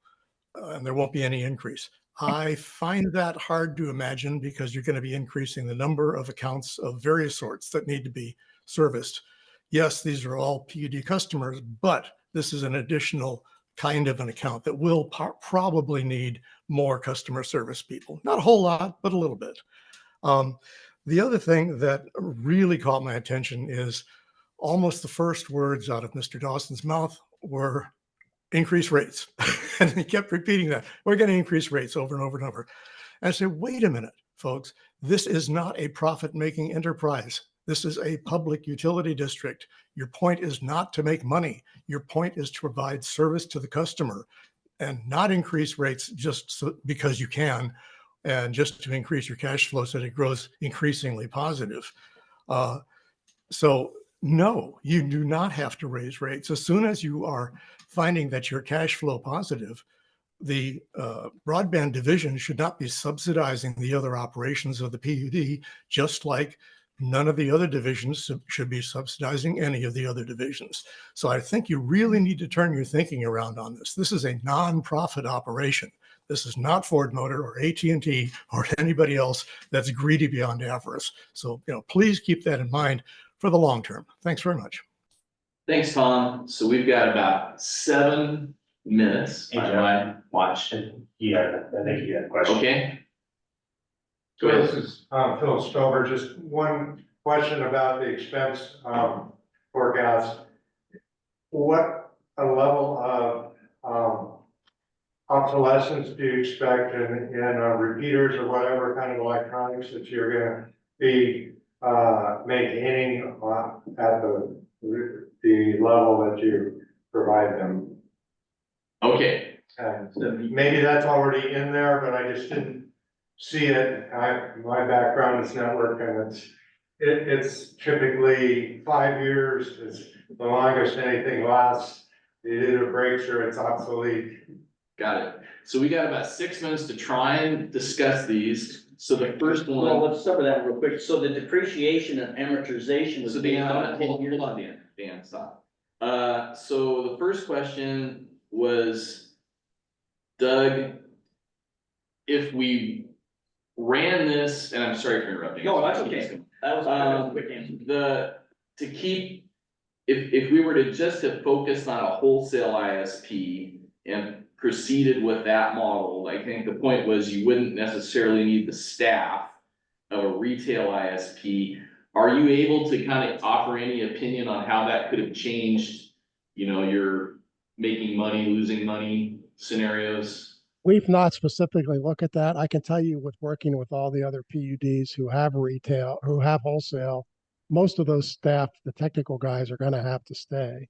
and there won't be any increase. I find that hard to imagine, because you're going to be increasing the number of accounts of various sorts that need to be serviced. Yes, these are all PUD customers, but this is an additional kind of an account that will probably need more customer service people. Not a whole lot, but a little bit. The other thing that really caught my attention is almost the first words out of Mr. Dawson's mouth were increase rates. And he kept repeating that. We're going to increase rates over and over and over. And I said, wait a minute, folks, this is not a profit-making enterprise. This is a public utility district. Your point is not to make money. Your point is to provide service to the customer, and not increase rates just because you can, and just to increase your cash flow so that it grows increasingly positive. So no, you do not have to raise rates. As soon as you are finding that you're cash flow positive, the broadband division should not be subsidizing the other operations of the PUD, just like none of the other divisions should be subsidizing any of the other divisions. So I think you really need to turn your thinking around on this. This is a non-profit operation. This is not Ford Motor or AT&T or anybody else that's greedy beyond avarice. So, please keep that in mind for the long term. Thanks very much. Thanks, Tom. So we've got about 7 minutes. Hey, on Jeff. my- Watch, yeah, I think you had a question. Okay. Go So ahead. this is Phil Stover. Just one question about the expense forecast. What a level of obsolescence do you expect in repeaters or whatever kind of electronics that you're gonna be maintaining at the level that you provide them? Okay, And maybe that's already in there, but I just didn't see it. My background is network, and it's typically 5 years is the longest anything lasts. It either breaks or it's obsolete. got it. So we got about 6 minutes to try and discuss these. So the first Well, one, let's cover that real quick. So the depreciation and amortization was so based Dan, on 10 hold years. on, Dan, stop. So the first question was, Doug, if we ran this, and I'm sorry for interrupting. No, that's okay. That was a quick answer. If we were to just have focused on a wholesale ISP and proceeded with that model, I think the point was you wouldn't necessarily need the staff of a retail ISP. Are you able to kind of offer any opinion on how that could have changed, you know, your making money, losing money scenarios? We've not specifically looked at that. I can tell you with working with all the other PUDs who have retail, who have wholesale, most of those staff, the technical guys are gonna have to stay.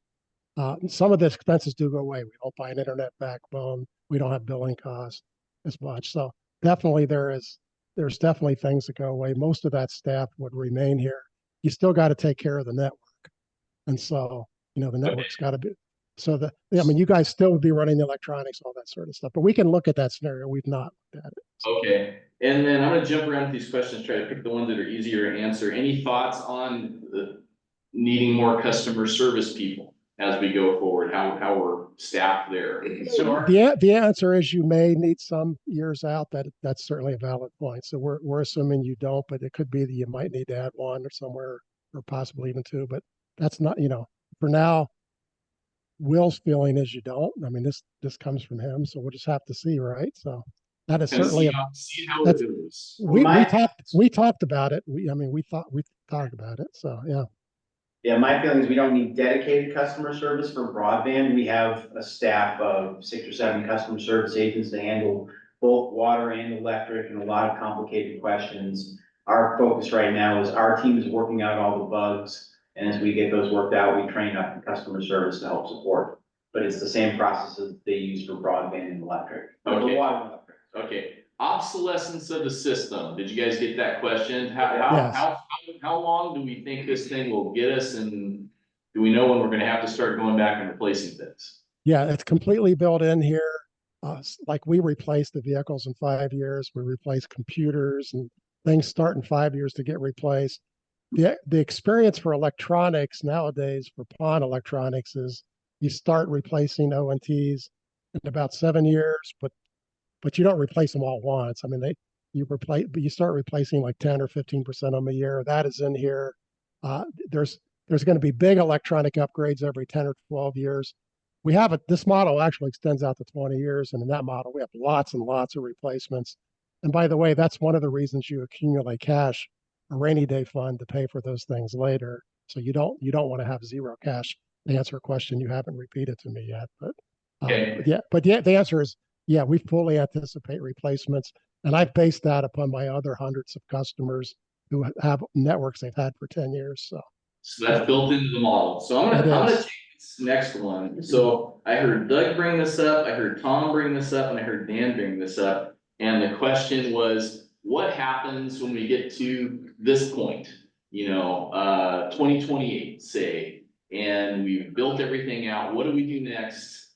Some of the expenses do go away. We don't buy an internet backbone. We don't have billing costs as much. So definitely there's definitely things that go away. Most of that staff would remain here. You still got to take care of the network. And so, you know, the network's got to be, so I mean, you guys still would be running the electronics, all that sort of stuff, but we can look at that scenario. We've not looked at it. So. Okay, and then I'm gonna jump around with these questions, try to pick the ones that are easier to answer. Any thoughts on needing more customer service people as we go forward? How we're staffed there? So The answer is you may need some years out. That's certainly a valid point. So we're assuming you don't, but it could be that you might need to add one or somewhere, or possibly even two, but that's not, you know, for now, Will's feeling is you don't. I mean, this comes from him, so we'll just have to see, right? So that is Kind of certainly see how it that's- goes. we talked about it. We talked about it. So yeah. Yeah, my feeling is we don't need dedicated customer service for broadband. We have a staff of 6 or 7 customer service agents to handle both water and electric and a lot of complicated questions. Our focus right now is our team is working out all the bugs. And as we get those worked out, we train up the customer service to help support. But it's the same processes they use for broadband and electric. Or Okay. water and electric. Okay, obsolescence of the system. Did you guys get that question? Yes. How long do we think this thing will get us, and do we know when we're gonna have to start going back and replacing things? Yeah, it's completely built in here. Like we replace the vehicles in 5 years, we replace computers and things start in 5 years to get replaced. The experience for electronics nowadays for pawn electronics is you start replacing ONTs in about 7 years, but you don't replace them all at once. I mean, but you start replacing like 10 or 15% of them a year. That is in here. There's going to be big electronic upgrades every 10 or 12 years. This model actually extends out to 20 years. And in that model, we have lots and lots of replacements. And by the way, that's one of the reasons you accumulate cash, a rainy day fund to pay for those things later. So you don't want to have zero cash to answer a question you haven't repeated to me yet. But Okay. the answer is, yeah, we fully anticipate replacements. And I've based that upon my other hundreds of customers who have networks they've had for 10 years. So that's built into the model. So I'm gonna take this next one. So I heard Doug bring this up, I heard Tom bring this up, and I heard Dan bring this up. And the question was, what happens when we get to this point? You know, 2028, say, and we've built everything out. What do we do next?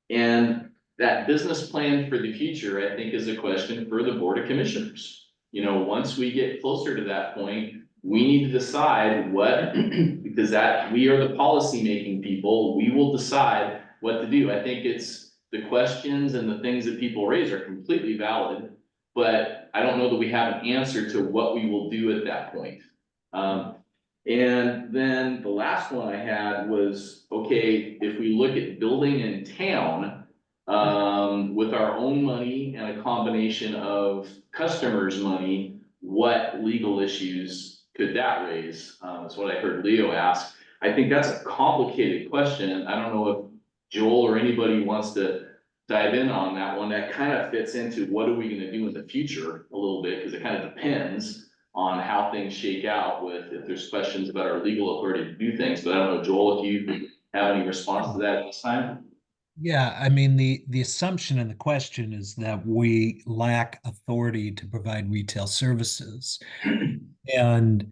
And that business plan for the future, I think, is a question for the Board of Commissioners. You know, once we get closer to that point, we need to decide what, because we are the policy-making people, we will decide what to do. I think it's the questions and the things that people raise are completely valid, but I don't know that we have an answer to what we will do at that point. And then the last one I had was, okay, if we look at building in town, with our own money and a combination of customers' money, what legal issues could that raise? That's what I heard Leo ask. I think that's a complicated question. I don't know if Joel or anybody wants to dive in on that one. That kind of fits into what are we gonna do in the future a little bit, because it kind of depends on how things shake out with, if there's questions about our legal authority to do things. But I don't know, Joel, if you have any response to that this time? Yeah, I mean, the assumption in the question is that we lack authority to provide retail services. And,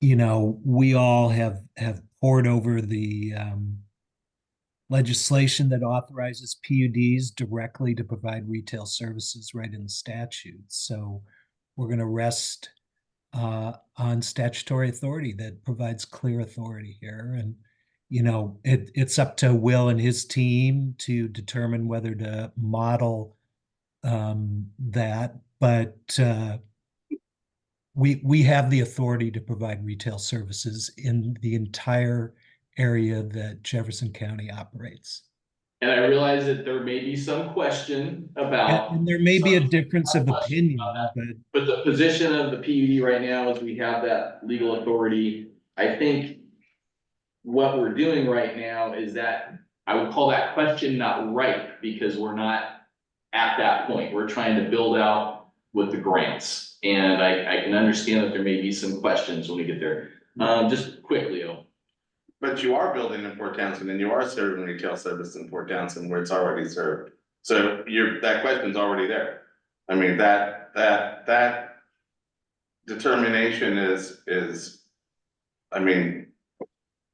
you know, we all have poured over the legislation that authorizes PUDs directly to provide retail services right in the statutes. So we're going to rest on statutory authority that provides clear authority here. And you know, it's up to Will and his team to determine whether to model that, but we have the authority to provide retail services in the entire area that Jefferson County operates. And I realize that there may be some question about. And there may be a some- difference of opinion, but But the position of the PUD right now is we have that legal authority. I think what we're doing right now is that I would call that question not right, because we're not at that point. We're trying to build out with the grants. And I can understand that there may be some questions when we get there. Just quick, Leo. But you are building in Port Townsend and you are serving retail service in Port Townsend where it's already served. So that question's already there. I mean, that determination is, I mean,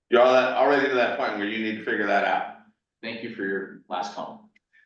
you're already to that point where you need to figure that out. Thank you for your last comment.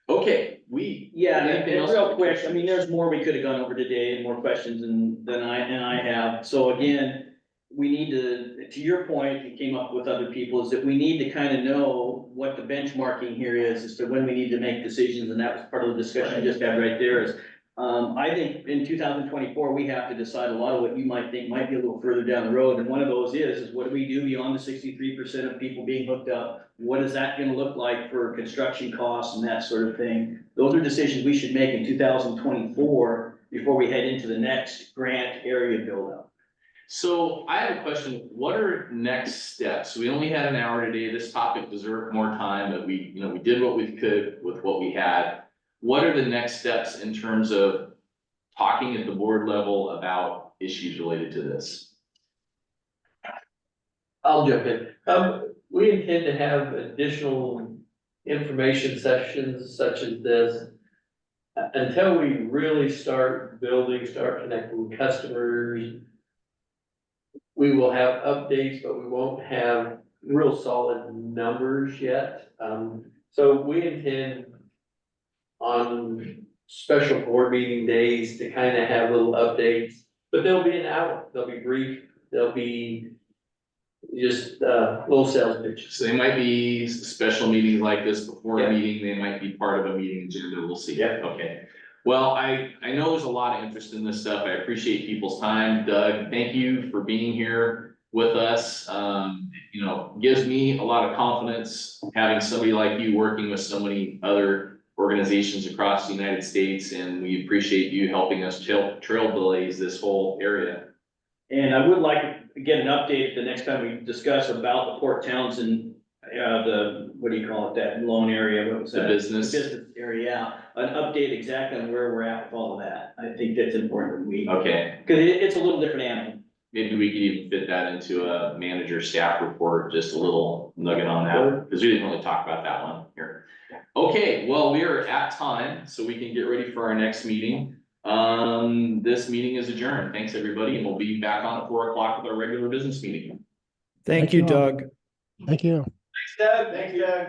Okay, Yeah, anything and else? real quick, I mean, there's more we could have gone over today and more questions than I have. So again, we need to your point, you came up with other people, is that we need to kind of know what the benchmarking here is as to when we need to make decisions. And that was part of the discussion I just had right there is, I think in 2024, we have to decide a lot of what you might think might be a little further down the road. And one of those is what do we do beyond the 63% of people being hooked up? What is that gonna look like for construction costs and that sort of thing? Those are decisions we should make in 2024 before we head into the next grant area build up. So I have a question. What are next steps? We only had an hour today. This topic deserved more time, but we did what we could with what we had. What are the next steps in terms of talking at the board level about issues related to this? I'll jump in. We intend to have additional information sessions such as this. Until we really start building, start connecting customers. We will have updates, but we won't have real solid numbers yet. So we intend on special board meeting days to kind of have little updates, but they'll be an hour, they'll be brief, they'll be just, little sales pitches. So they might be special meetings like this before Yeah. a meeting. They might be part of a meeting agenda. We'll see. Yeah. Okay. Well, I know there's a lot of interest in this stuff. I appreciate people's time. Doug, thank you for being here with us. Gives me a lot of confidence having somebody like you working with so many other organizations across the United States, and we appreciate you helping us trailblaze this whole area. And I would like to get an update the next time we discuss about the Port Townsend, what do you call it, that loan area, what was The that? business. The business area, yeah. An update exactly on where we're at with all of that. I think that's important that Okay, because it's a little different animal. maybe we could even fit that into a manager staff report, just a little nugget on that, because we didn't really talk about that one here. Okay, well, we are at time, so we can get ready for our next meeting. This meeting is adjourned. Thanks, everybody, and we'll be back on at 4 o'clock with our regular business meeting. Thank you, all. Doug. Thank you. Thanks, Doug. Thank you, Doug.